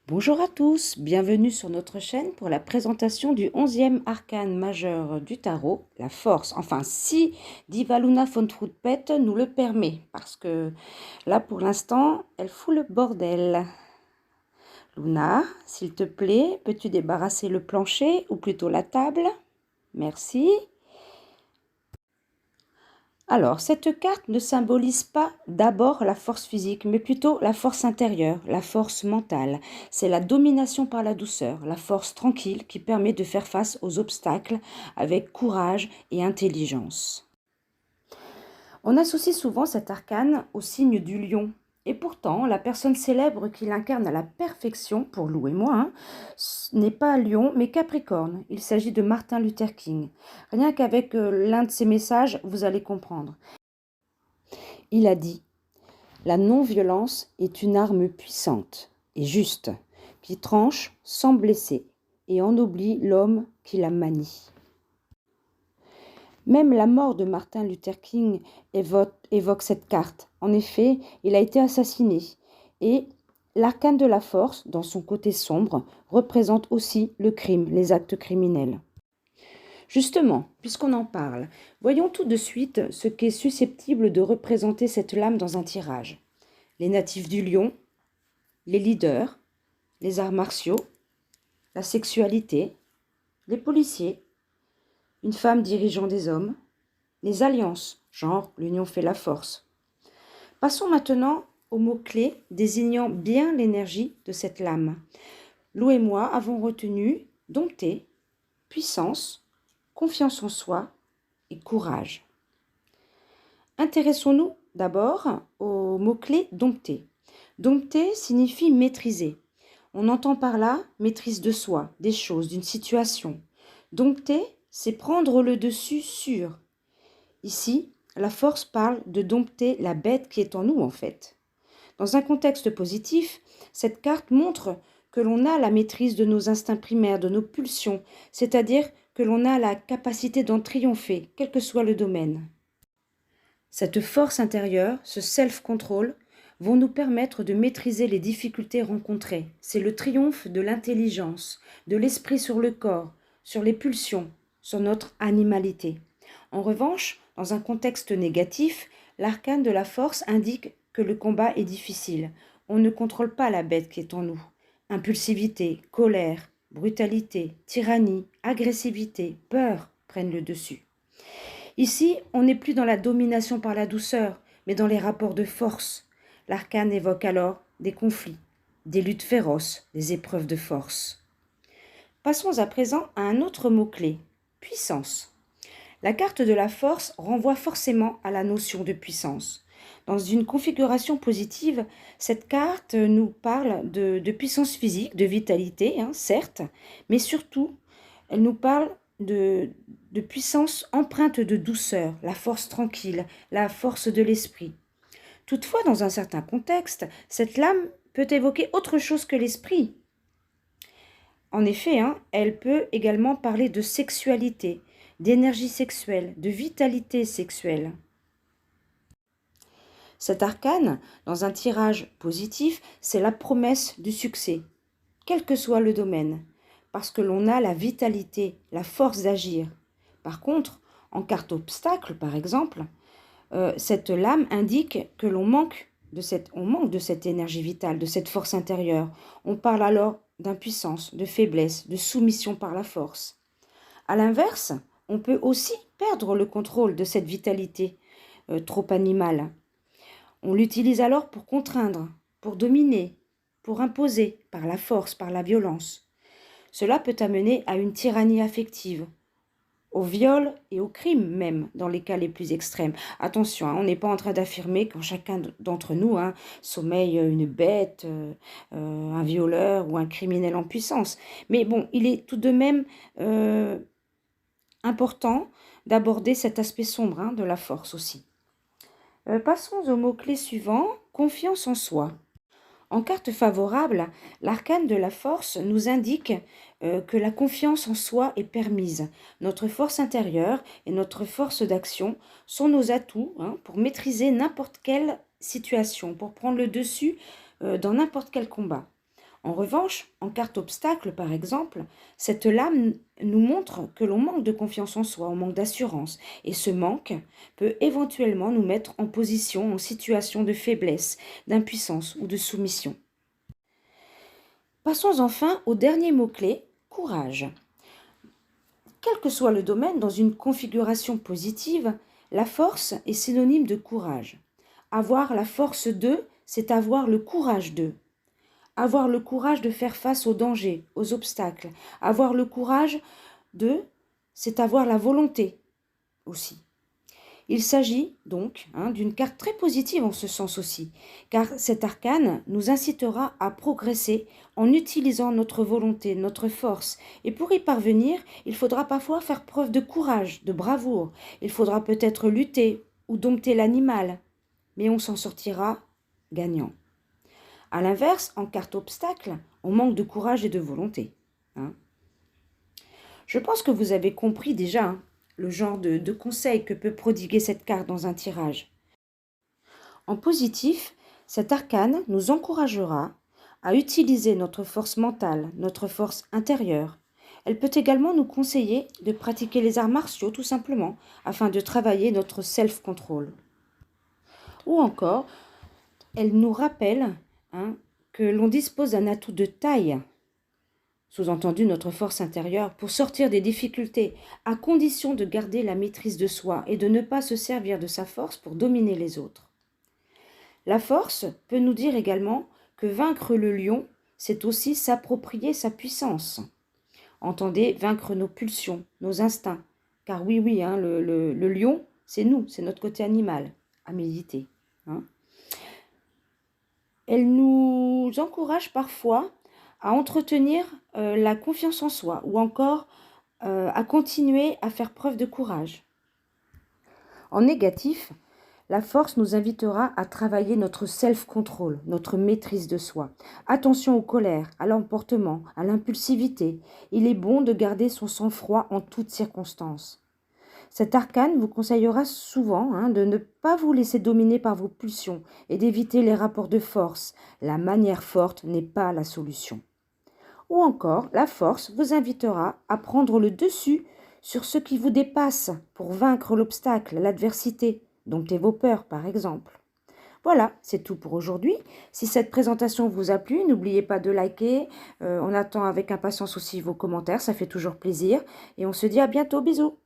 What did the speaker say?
Bonjour à tous, bienvenue sur notre chaîne pour la présentation du 11e arcane majeur du tarot, la force. Enfin, si Divaluna von Troutpet nous le permet, parce que là, pour l'instant, elle fout le bordel. Luna, s'il te plaît, peux-tu débarrasser le plancher, ou plutôt la table? Merci. Alors, cette carte ne symbolise pas d'abord la force physique, mais plutôt la force intérieure, la force mentale. C'est la domination par la douceur, la force tranquille qui permet de faire face aux obstacles avec courage et intelligence. On associe souvent cet arcane au signe du lion. Et pourtant, la personne célèbre qui l'incarne à la perfection, pour Lou et moi, n'est pas Lion, mais Capricorne. Il s'agit de Martin Luther King. Rien qu'avec l'un de ses messages, vous allez comprendre. Il a dit: la non-violence est une arme puissante et juste, qui tranche sans blesser et ennoblit l'homme qui la manie. Même la mort de Martin Luther King évoque cette carte. En effet, il a été assassiné. Et l'arcane de la force, dans son côté sombre, représente aussi le crime, les actes criminels. Justement, puisqu'on en parle, voyons tout de suite ce qui est susceptible de représenter cette lame dans un tirage. Les natifs du lion, les leaders, les arts martiaux, la sexualité, les policiers, une femme dirigeant des hommes, les alliances, genre l'union fait la force. Passons maintenant aux mots-clés désignant bien l'énergie de cette lame. Lou et moi avons retenu dompter, puissance, confiance en soi et courage. Intéressons-nous d'abord au mot-clé dompter. Dompter signifie maîtriser. On entend par là maîtrise de soi, des choses, d'une situation. Dompter, c'est prendre le dessus sur. Ici, la force parle de dompter la bête qui est en nous en fait. Dans un contexte positif, cette carte montre que l'on a la maîtrise de nos instincts primaires, de nos pulsions, c'est-à-dire que l'on a la capacité d'en triompher, quel que soit le domaine. Cette force intérieure, ce self-control, vont nous permettre de maîtriser les difficultés rencontrées. C'est le triomphe de l'intelligence, de l'esprit sur le corps, sur les pulsions, sur notre animalité. En revanche, dans un contexte négatif, l'arcane de la force indique que le combat est difficile. On ne contrôle pas la bête qui est en nous. Impulsivité, colère, brutalité, tyrannie, agressivité, peur prennent le dessus. Ici, on n'est plus dans la domination par la douceur, mais dans les rapports de force. L'arcane évoque alors des conflits, des luttes féroces, des épreuves de force. Passons à présent à un autre mot-clé, puissance. La carte de la force renvoie forcément à la notion de puissance. Dans une configuration positive, cette carte nous parle de puissance physique, de vitalité, certes, mais surtout, elle nous parle de puissance empreinte de douceur, la force tranquille, la force de l'esprit. Toutefois, dans un certain contexte, cette lame peut évoquer autre chose que l'esprit. En effet, elle peut également parler de sexualité, d'énergie sexuelle, de vitalité sexuelle. Cet arcane, dans un tirage positif, c'est la promesse du succès, quel que soit le domaine, parce que l'on a la vitalité, la force d'agir. Par contre, en carte obstacle, par exemple, cette lame indique que l'on manque de cette énergie vitale, de cette force intérieure. On parle alors d'impuissance, de faiblesse, de soumission par la force. À l'inverse, on peut aussi perdre le contrôle de cette vitalité trop animale. On l'utilise alors pour contraindre, pour dominer, pour imposer par la force, par la violence. Cela peut amener à une tyrannie affective, au viol et au crime même, dans les cas les plus extrêmes. Attention, on n'est pas en train d'affirmer qu'en chacun d'entre nous sommeille une bête, un violeur ou un criminel en puissance. Mais bon, il est tout de même important d'aborder cet aspect sombre de la force aussi. Passons au mot-clé suivant, confiance en soi. En carte favorable, l'arcane de la force nous indique que la confiance en soi est permise. Notre force intérieure et notre force d'action sont nos atouts pour maîtriser n'importe quelle situation, pour prendre le dessus dans n'importe quel combat. En revanche, en carte obstacle, par exemple, cette lame nous montre que l'on manque de confiance en soi, on manque d'assurance, et ce manque peut éventuellement nous mettre en position, en situation de faiblesse, d'impuissance ou de soumission. Passons enfin au dernier mot-clé, courage. Quel que soit le domaine, dans une configuration positive, la force est synonyme de courage. Avoir la force de, c'est avoir le courage de. Avoir le courage de faire face aux dangers, aux obstacles. Avoir le courage de, c'est avoir la volonté aussi. Il s'agit donc d'une carte très positive en ce sens aussi, car cet arcane nous incitera à progresser en utilisant notre volonté, notre force. Et pour y parvenir, il faudra parfois faire preuve de courage, de bravoure. Il faudra peut-être lutter ou dompter l'animal, mais on s'en sortira gagnant. A l'inverse, en carte obstacle, on manque de courage et de volonté. Je pense que vous avez compris déjà le genre de conseil que peut prodiguer cette carte dans un tirage. En positif, cet arcane nous encouragera à utiliser notre force mentale, notre force intérieure. Elle peut également nous conseiller de pratiquer les arts martiaux tout simplement, afin de travailler notre self-control. Ou encore, elle nous rappelle que l'on dispose d'un atout de taille, sous-entendu notre force intérieure, pour sortir des difficultés, à condition de garder la maîtrise de soi et de ne pas se servir de sa force pour dominer les autres. La force peut nous dire également que vaincre le lion, c'est aussi s'approprier sa puissance. Entendez, vaincre nos pulsions, nos instincts. Car oui, le lion, c'est nous, c'est notre côté animal, à méditer. Elle nous encourage parfois à entretenir la confiance en soi ou encore à continuer à faire preuve de courage. En négatif, la force nous invitera à travailler notre self-control, notre maîtrise de soi. Attention aux colères, à l'emportement, à l'impulsivité. Il est bon de garder son sang-froid en toutes circonstances. Cet arcane vous conseillera souvent de ne pas vous laisser dominer par vos pulsions et d'éviter les rapports de force. La manière forte n'est pas la solution. Ou encore, la force vous invitera à prendre le dessus sur ce qui vous dépasse pour vaincre l'obstacle, l'adversité, dompter vos peurs par exemple. Voilà, c'est tout pour aujourd'hui. Si cette présentation vous a plu, n'oubliez pas de liker. On attend avec impatience aussi vos commentaires, ça fait toujours plaisir. Et on se dit à bientôt, bisous.